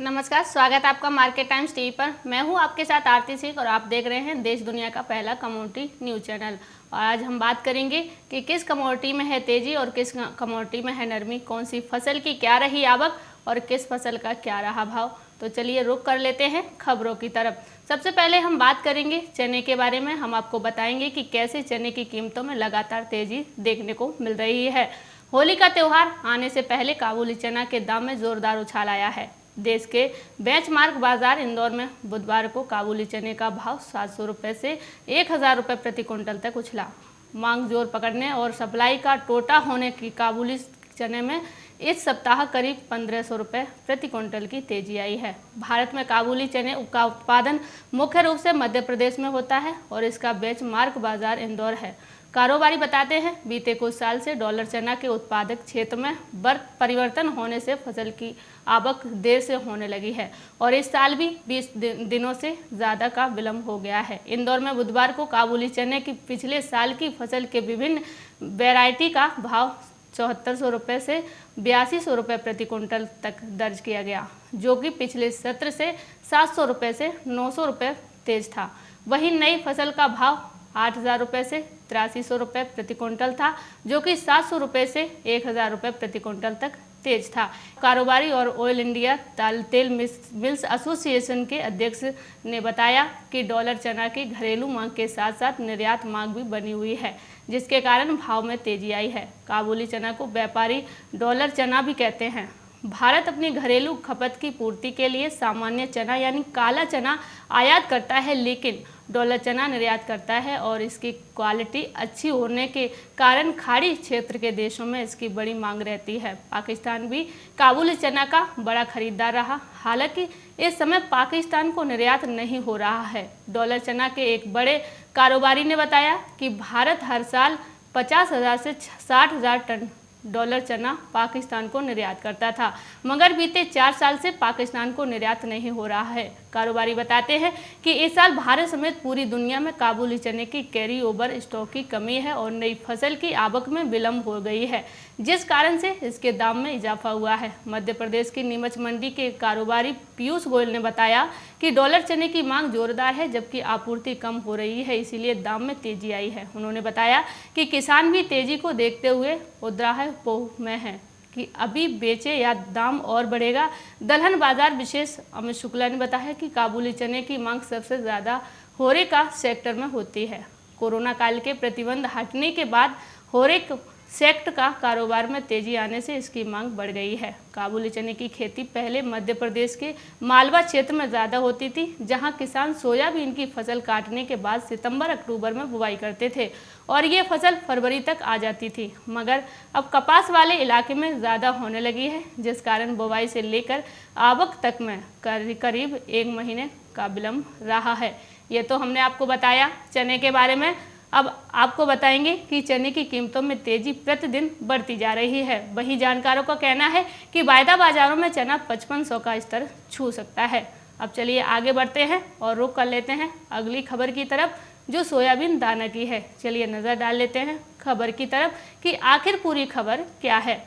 नमस्कार, स्वागत है आपका मार्केट टाइम्स टीवी पर। मैं हूं आपके साथ आरती सिंह और आप देख रहे हैं देश दुनिया का पहला कमोडिटी न्यूज चैनल। और आज हम बात करेंगे कि किस कमोडिटी में है तेजी और किस कमोडिटी में है नरमी, कौन सी फसल की क्या रही आवक और किस फसल का क्या रहा भाव। तो चलिए रुक कर लेते हैं खबरों की तरफ। सबसे पहले हम बात करेंगे चने के बारे में। हम आपको बताएंगे कि कैसे चने की कीमतों में लगातार तेजी देखने को मिल रही है। होली का त्यौहार आने से पहले काबुली चना के दाम में जोरदार उछाल आया है। देश के बेंचमार्क बाजार इंदौर में बुधवार को काबुली चने का भाव 700 रुपये से 1000 रुपये प्रति क्विंटल तक उछला। मांग जोर पकड़ने और सप्लाई का टोटा होने की काबुली चने में इस सप्ताह करीब 1500 रुपये प्रति क्विंटल की तेजी आई है। भारत में काबुली चने का उत्पादन मुख्य रूप से मध्य प्रदेश में होता है और इसका बेंचमार्क बाजार इंदौर है। कारोबारी बताते हैं, बीते कुछ साल से डॉलर चना के उत्पादक क्षेत्र में बर्फ परिवर्तन होने से फसल की आवक देर से होने लगी है और इस साल भी 20 दिनों से ज़्यादा का विलंब हो गया है। इंदौर में बुधवार को काबुली चने की पिछले साल की फसल के विभिन्न वैरायटी का भाव 7400 रुपये से 8200 रुपये प्रति क्विंटल तक दर्ज किया गया, जो कि पिछले सत्र से 700 रुपये से 900 रुपये तेज था। वहीं नई फसल का भाव 8000 रुपये से 8300 रुपये प्रति क्विंटल था, जो कि 700 रुपये से 1000 रुपये प्रति क्विंटल तक तेज था। कारोबारी और ऑयल इंडिया तेल मिल्स एसोसिएशन के अध्यक्ष ने बताया कि डॉलर चना की घरेलू मांग के साथ साथ निर्यात मांग भी बनी हुई है, जिसके कारण भाव में तेजी आई है। काबुली चना को व्यापारी डॉलर चना भी कहते हैं। भारत अपनी घरेलू खपत की पूर्ति के लिए सामान्य चना यानी काला चना आयात करता है, लेकिन डॉलर चना निर्यात करता है और इसकी क्वालिटी अच्छी होने के कारण खाड़ी क्षेत्र के देशों में इसकी बड़ी मांग रहती है। पाकिस्तान भी काबुली चना का बड़ा खरीदार रहा, हालांकि इस समय पाकिस्तान को निर्यात नहीं हो रहा है। डॉलर चना के एक बड़े कारोबारी ने बताया कि भारत हर साल 50,000 से 60,000 टन डॉलर चना पाकिस्तान को निर्यात करता था, मगर बीते 4 साल से पाकिस्तान को निर्यात नहीं हो रहा है। कारोबारी बताते हैं कि इस साल भारत समेत पूरी दुनिया में काबुली चने की कैरी ओवर स्टॉक की कमी है और नई फसल की आवक में विलंब हो गई है, जिस कारण से इसके दाम में इजाफा हुआ है। मध्य प्रदेश की नीमच मंडी के कारोबारी पीयूष गोयल ने बताया कि डॉलर चने की मांग जोरदार है, जबकि आपूर्ति कम हो रही है, इसीलिए दाम में तेजी आई है। उन्होंने बताया कि किसान भी तेजी को देखते हुए उद्राह पोह में है कि अभी बेचे या दाम और बढ़ेगा। दलहन बाजार विशेष अमित शुक्ला ने बताया कि काबुली चने की मांग सबसे ज़्यादा होरेका सेक्टर में होती है। कोरोना काल के प्रतिबंध हटने के बाद होरेक सेक्टर का कारोबार में तेजी आने से इसकी मांग बढ़ गई है। काबुली चने की खेती पहले मध्य प्रदेश के मालवा क्षेत्र में ज़्यादा होती थी, जहां किसान सोयाबीन की फसल काटने के बाद सितंबर-अक्टूबर में बुवाई करते थे और ये फसल फरवरी तक आ जाती थी, मगर अब कपास वाले इलाके में ज़्यादा होने लगी है, जिस कारण बुवाई से लेकर आवक तक में करीब 1 महीने का विलंब रहा है। ये तो हमने आपको बताया चने के बारे में। अब आपको बताएंगे कि चने की कीमतों में तेजी प्रतिदिन बढ़ती जा रही है। वहीं जानकारों का कहना है कि वायदा बाजारों में चना 5500 का स्तर छू सकता है। अब चलिए आगे बढ़ते हैं और रुख कर लेते हैं अगली खबर की तरफ, जो सोयाबीन दाना की है। चलिए नज़र डाल लेते हैं खबर की तरफ कि आखिर पूरी खबर क्या है।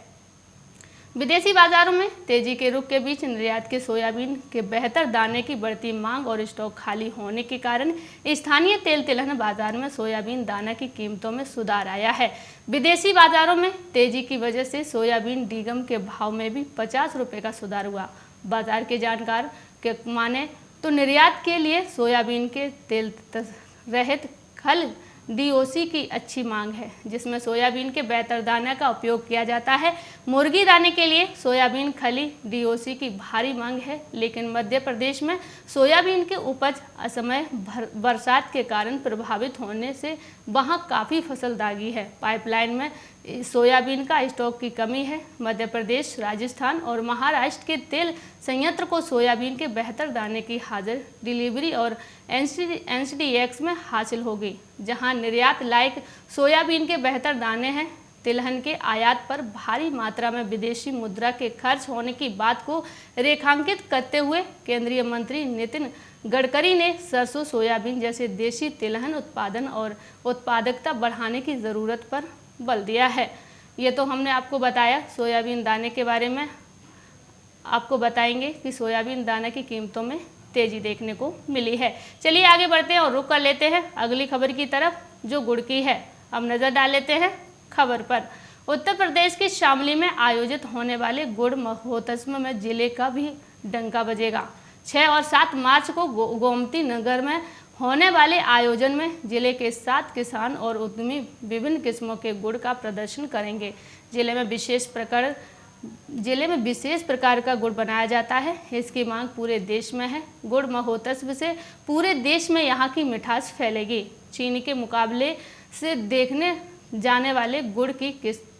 विदेशी बाजारों में तेजी के रुख के बीच निर्यात के सोयाबीन के बेहतर दाने की बढ़ती मांग और स्टॉक खाली होने के कारण स्थानीय तेल तिलहन बाजार में सोयाबीन दाना की कीमतों में सुधार आया है। विदेशी बाजारों में तेजी की वजह से सोयाबीन डीगम के भाव में भी 50 रुपये का सुधार हुआ। बाजार के जानकार के माने तो निर्यात के लिए सोयाबीन के तेल रहित खल डीओसी की अच्छी मांग है, जिसमें सोयाबीन के बेहतर दाने का उपयोग किया जाता है। मुर्गी दाने के लिए सोयाबीन खली डीओसी की भारी मांग है, लेकिन मध्य प्रदेश में सोयाबीन के उपज असमय बरसात के कारण प्रभावित होने से वहां काफ़ी फसल दागी है। पाइपलाइन में सोयाबीन का स्टॉक की कमी है। मध्य प्रदेश, राजस्थान और महाराष्ट्र के तेल संयंत्र को सोयाबीन के बेहतर दाने की हाजिर डिलीवरी और एनसीडीएक्स में हासिल होगी, जहां निर्यात लायक सोयाबीन के बेहतर दाने हैं। तिलहन के आयात पर भारी मात्रा में विदेशी मुद्रा के खर्च होने की बात को रेखांकित करते हुए केंद्रीय मंत्री नितिन गडकरी ने सरसों, सोयाबीन जैसे देशी तिलहन उत्पादन और उत्पादकता बढ़ाने की ज़रूरत पर बल दिया है। ये तो हमने आपको बताया सोयाबीन दाने के बारे में। आपको बताएंगे कि सोयाबीन दाना की कीमतों में तेजी देखने को मिली है। चलिए आगे बढ़ते हैं और रुक कर लेते हैं अगली खबर की तरफ, जो गुड़ की है। अब नजर डाल लेते हैं खबर पर। उत्तर प्रदेश के शामली में आयोजित होने वाले गुड़ महोत्सव में जिले का भी डंका बजेगा। 6 और 7 मार्च को गोमती नगर में होने वाले आयोजन में जिले के 7 किसान और उद्यमी विभिन्न किस्मों के गुड़ का प्रदर्शन करेंगे। जिले में विशेष प्रकार का गुड़ बनाया जाता है। इसकी मांग पूरे देश में है। गुड़ महोत्सव से पूरे देश में यहाँ की मिठास फैलेगी। चीनी के मुकाबले से देखने जाने वाले गुड़ की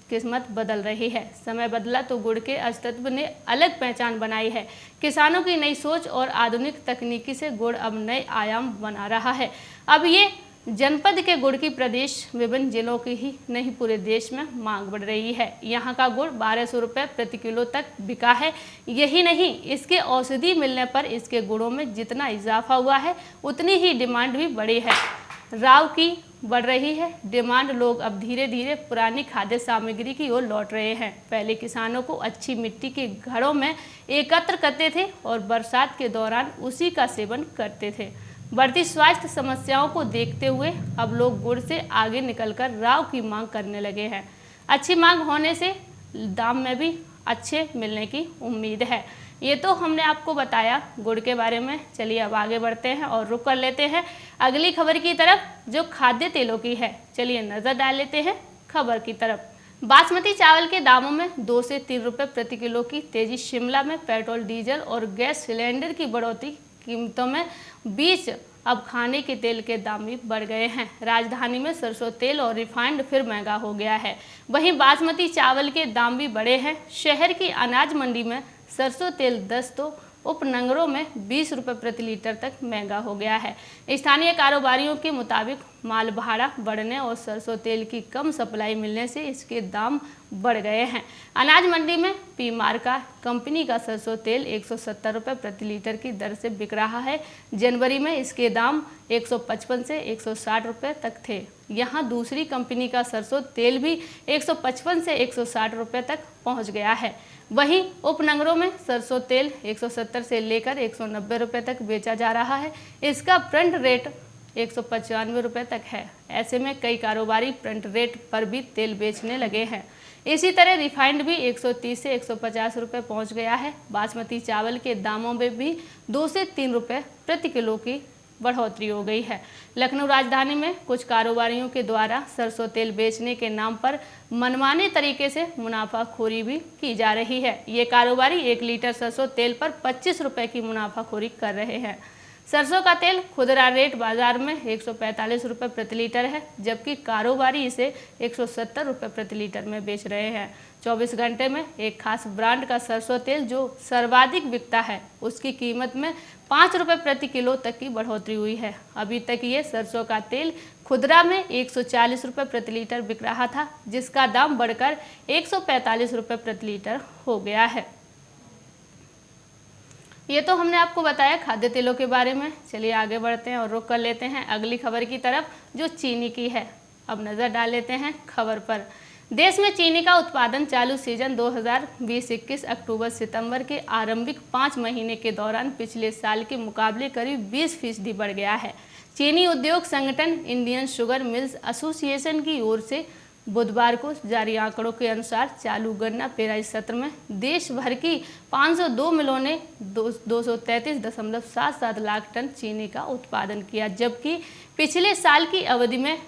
किस्मत बदल रही है। समय बदला तो गुड़ के अस्तित्व ने अलग पहचान बनाई है। किसानों की नई सोच और आधुनिक तकनीकी से गुड़ अब नए आयाम बना रहा है। अब ये जनपद के गुड़ की प्रदेश विभिन्न जिलों की ही नहीं पूरे देश में मांग बढ़ रही है। यहाँ का गुड़ 1200 रुपये प्रति किलो तक बिका है। यही नहीं, इसके औषधि मिलने पर इसके गुड़ों में जितना इजाफा हुआ है उतनी ही डिमांड भी बढ़ी है। राव की बढ़ रही है डिमांड। लोग अब धीरे धीरे पुरानी खाद्य सामग्री की ओर लौट रहे हैं। पहले किसानों को अच्छी मिट्टी के घड़ों में एकत्र करते थे और बरसात के दौरान उसी का सेवन करते थे। बढ़ती स्वास्थ्य समस्याओं को देखते हुए अब लोग गुड़ से आगे निकलकर राव की मांग करने लगे हैं। अच्छी मांग होने से दाम में भी अच्छे मिलने की उम्मीद है। ये तो हमने आपको बताया गुड़ के बारे में। चलिए अब आगे बढ़ते हैं और रुक कर लेते हैं अगली खबर की तरफ, जो खाद्य तेलों की है। चलिए नजर डाल लेते हैं खबर की तरफ। बासमती चावल के दामों में 2 से 3 रुपये प्रति किलो की तेजी। शिमला में पेट्रोल, डीजल और गैस सिलेंडर की बढ़ोतरी कीमतों में बीच अब खाने के तेल के दाम भी बढ़ गए हैं। राजधानी में सरसों तेल और रिफाइंड फिर महंगा हो गया है। वहीं बासमती चावल के दाम भी बढ़े हैं। शहर की अनाज मंडी में सरसों तेल 10 तो उपनगरों में 20 रुपये प्रति लीटर तक महंगा हो गया है। स्थानीय कारोबारियों के मुताबिक माल भाड़ा बढ़ने और सरसों तेल की कम सप्लाई मिलने से इसके दाम बढ़ गए हैं। अनाज मंडी में पी मार्का कंपनी का सरसों तेल 170 रुपये प्रति लीटर की दर से बिक रहा है। जनवरी में इसके दाम 155 से 160 रुपये तक थे। यहाँ दूसरी कंपनी का सरसों तेल भी 155 से 160 रुपये तक पहुँच गया है। वहीं उपनगरों में सरसों तेल 170 से लेकर 190 रुपये तक बेचा जा रहा है। इसका फ्रंट रेट 195 रुपये तक है। ऐसे में कई कारोबारी फ्रंट रेट पर भी तेल बेचने लगे हैं। इसी तरह रिफाइंड भी 130 से 150 रुपये पहुँच गया है। बासमती चावल के दामों में भी 2 से 3 रुपये प्रति किलो की बढ़ोतरी हो गई है। लखनऊ राजधानी में कुछ कारोबारियों के द्वारा सरसों तेल बेचने के नाम पर मनमाने तरीके से मुनाफाखोरी भी की जा रही है। ये कारोबारी 1 लीटर सरसों तेल पर 25 रुपये की मुनाफाखोरी कर रहे हैं। सरसों का तेल खुदरा रेट बाजार में 145 रुपये प्रति लीटर है, जबकि कारोबारी इसे 170 रुपये प्रति लीटर में बेच रहे हैं। 24 घंटे में एक खास ब्रांड का सरसों तेल जो सर्वाधिक बिकता है, उसकी कीमत में 5 रुपये प्रति किलो तक की बढ़ोतरी हुई है। अभी तक ये सरसों का तेल खुदरा में 140 रुपये प्रति लीटर बिक रहा था, जिसका दाम बढ़कर 145 रुपये प्रति लीटर हो गया है। ये तो हमने आपको बताया खाद्य तेलों के बारे में। चलिए आगे बढ़ते हैं और रुक कर लेते हैं अगली खबर की तरफ, जो चीनी की है। अब नज़र डाल लेते हैं खबर पर। देश में चीनी का उत्पादन चालू सीजन 2020-21 अक्टूबर सितंबर के आरंभिक 5 महीने के दौरान पिछले साल के मुकाबले करीब 20% बढ़ गया है। चीनी उद्योग संगठन इंडियन शुगर मिल्स एसोसिएशन की ओर से बुधवार को जारी आंकड़ों के अनुसार चालू गन्ना पेराई सत्र में देश भर की 502 मिलों ने 233.77 लाख टन चीनी का उत्पादन किया, जबकि पिछले साल की अवधि में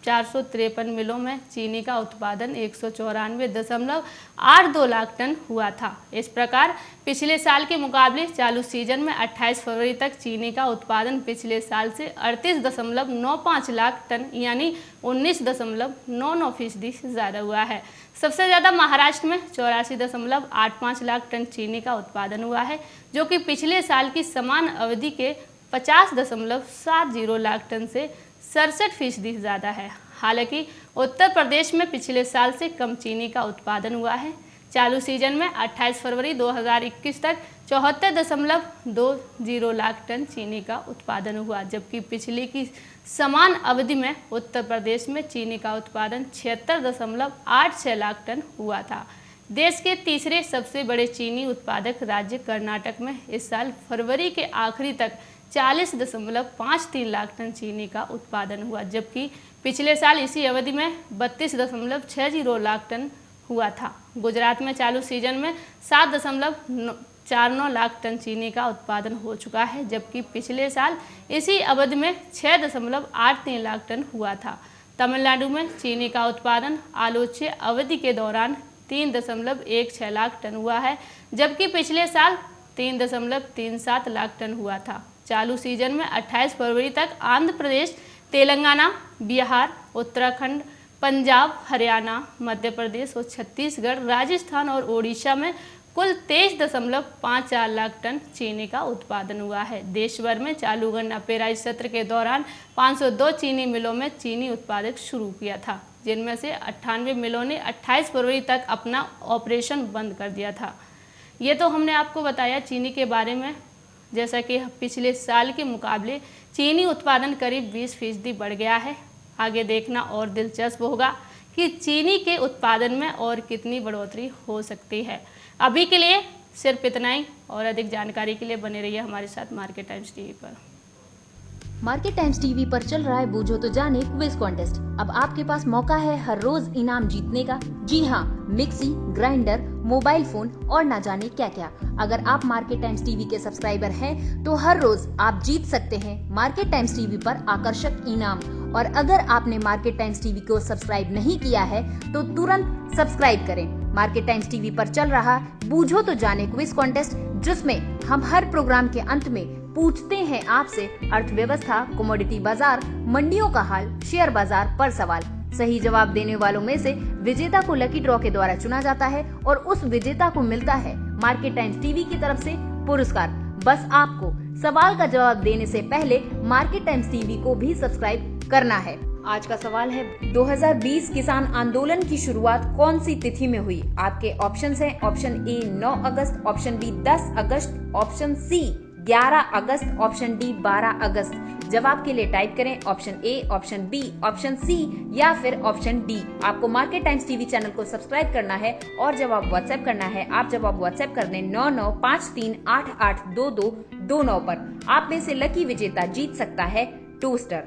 453 मिलों में चीनी का उत्पादन 194.82 लाख टन हुआ था। इस प्रकार पिछले साल के मुकाबले चालू सीजन में 28 फरवरी तक चीनी का उत्पादन पिछले साल से 38.95 लाख टन यानी 19.99% ज़्यादा हुआ है। सबसे ज़्यादा महाराष्ट्र में 84.85 लाख टन चीनी का उत्पादन हुआ है, जो कि पिछले साल की समान अवधि के 50.70 लाख टन से 67% ज़्यादा है। हालांकि उत्तर प्रदेश में पिछले साल से कम चीनी का उत्पादन हुआ है। चालू सीजन में 28 फरवरी 2021 तक 74.20 लाख टन चीनी का उत्पादन हुआ, जबकि पिछले की समान अवधि में उत्तर प्रदेश में चीनी का उत्पादन 76.86 लाख टन हुआ था। देश के तीसरे सबसे बड़े चीनी उत्पादक राज्य कर्नाटक में इस साल फरवरी के आखिरी तक 40.53 लाख टन चीनी का उत्पादन हुआ, जबकि पिछले साल इसी अवधि में 32.60 लाख टन हुआ था। गुजरात में चालू सीजन में 7.49 लाख टन चीनी का उत्पादन हो चुका है, जबकि पिछले साल इसी अवधि में 6.83 लाख टन हुआ था। तमिलनाडु में चीनी का उत्पादन आलोच्य अवधि के दौरान 3.16 लाख टन हुआ है, जबकि पिछले साल 3.37 लाख टन हुआ था। चालू सीजन में 28 फरवरी तक आंध्र प्रदेश, तेलंगाना, बिहार, उत्तराखंड, पंजाब, हरियाणा, मध्य प्रदेश और छत्तीसगढ़, राजस्थान और ओडिशा में कुल 23.54 लाख टन चीनी का उत्पादन हुआ है। देश भर में चालू गन्ना पेराई सत्र के दौरान 502 चीनी मिलों में चीनी उत्पादन शुरू किया था, जिनमें से 98 मिलों ने 28 फरवरी तक अपना ऑपरेशन बंद कर दिया था। ये तो हमने आपको बताया चीनी के बारे में, जैसा कि पिछले साल के मुकाबले चीनी उत्पादन करीब 20% बढ़ गया है। आगे देखना और दिलचस्प होगा कि चीनी के उत्पादन में और कितनी बढ़ोतरी हो सकती है। अभी के लिए सिर्फ इतना ही, और अधिक जानकारी के लिए बने रहिए हमारे साथ मार्केट टाइम्स टीवी पर। मार्केट टाइम्स टीवी पर चल रहा है बूझो तो जाने क्विज कॉन्टेस्ट। अब आपके पास मौका है हर रोज इनाम जीतने का। जी हाँ, मिक्सी, ग्राइंडर, मोबाइल फोन और ना जाने क्या क्या। अगर आप मार्केट टाइम्स टीवी के सब्सक्राइबर हैं तो हर रोज आप जीत सकते हैं मार्केट टाइम्स टीवी पर आकर्षक इनाम। और अगर आपने मार्केट टाइम्स टीवी को सब्सक्राइब नहीं किया है तो तुरंत सब्सक्राइब करें। मार्केट टाइम्स टीवी पर चल रहा बूझो तो जाने क्विज कॉन्टेस्ट, जिसमें हम हर प्रोग्राम के अंत में पूछते हैं आपसे अर्थव्यवस्था, कमोडिटी बाजार, मंडियों का हाल, शेयर बाजार पर सवाल। सही जवाब देने वालों में से विजेता को लकी ड्रॉ के द्वारा चुना जाता है और उस विजेता को मिलता है मार्केट टाइम्स टीवी की तरफ से पुरस्कार। बस आपको सवाल का जवाब देने से पहले मार्केट टाइम्स टीवी को भी सब्सक्राइब करना है। आज का सवाल है, 2020 किसान आंदोलन की शुरुआत कौन सी तिथि में हुई? आपके ऑप्शंस हैं, ऑप्शन ए 9 अगस्त, ऑप्शन बी 10 अगस्त, ऑप्शन सी 11 अगस्त, ऑप्शन डी 12 अगस्त। जवाब के लिए टाइप करें option A, option B, option C या फिर ऑप्शन डी। आपको मार्केट टाइम्स टीवी चैनल को सब्सक्राइब करना है और जवाब व्हाट्सएप करना है। आप जवाब व्हाट्सएप कर दें 9953882229 पर। आप में से लकी विजेता जीत सकता है टोस्टर।